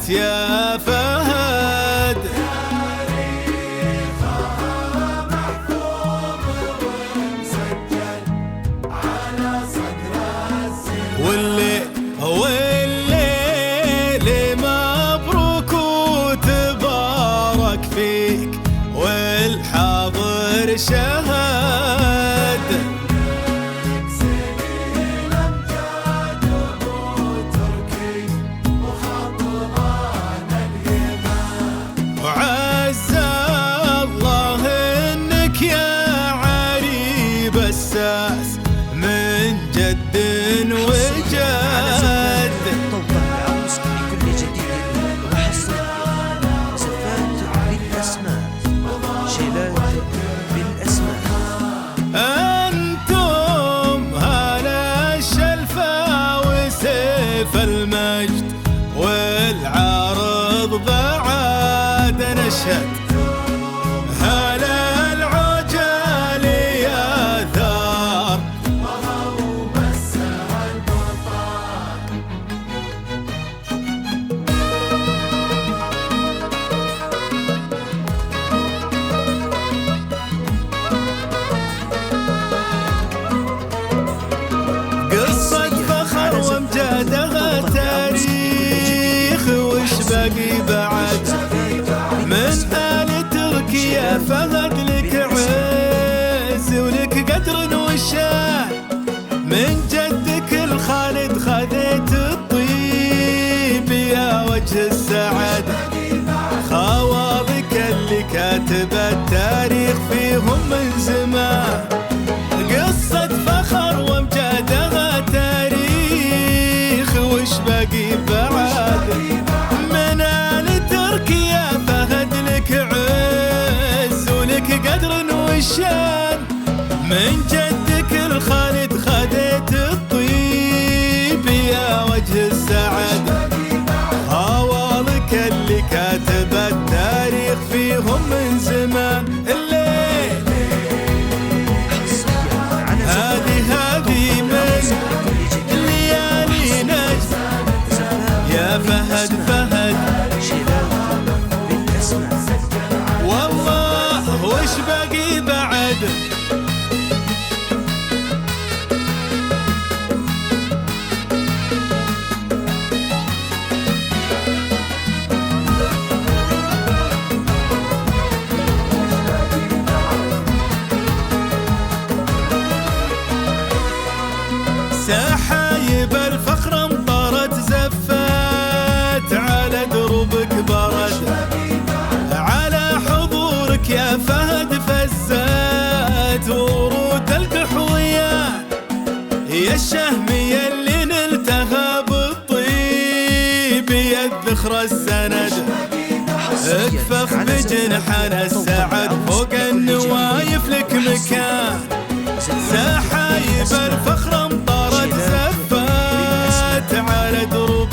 يا فهد والليل مبروك وتبارك فيك والحاضر شهد سنين امجاد ابو تركي وخطران اليمن وعز الله انك يا عريب الساس من جد وجد. طوبى العروس بكل جديد وحصري زفات بالاسماء شيلات بالاسماء. انتم هلا الشلفة وسيف المجد والعرض بعد نشهد هلا العجل يا ثار قصة فخر وامجادها تاريخ وش باقي بعد من آل تركيا فهد لك عز ولك قدر وشان من جدك الخالد خذيت الطيب يا وجه السعد خوالك اللي كاتب التاريخ فيهم من زمان. قصة فخر وامجادها تاريخ وش باقي بعد من آل تركيا فهد لك عز ولك قدر وشان من جدك الخالد خذيت الطيب يا وجه السعد خوالك اللي كاتب التاريخ فيهم من زمان. الليل هذه من ليالي نجد يا فهد والله وش باقي بعد سحايب الفخر امطرت زفات على دروبك برد على حضورك يا فهد فزات ورود القحويات يا الشهمية اللي نلتها بالطيب يا الذخر السند اكفخ بجنحنا السعد فوق النوايف لك مكان. سحايب الفخر امطرت زفات على دروب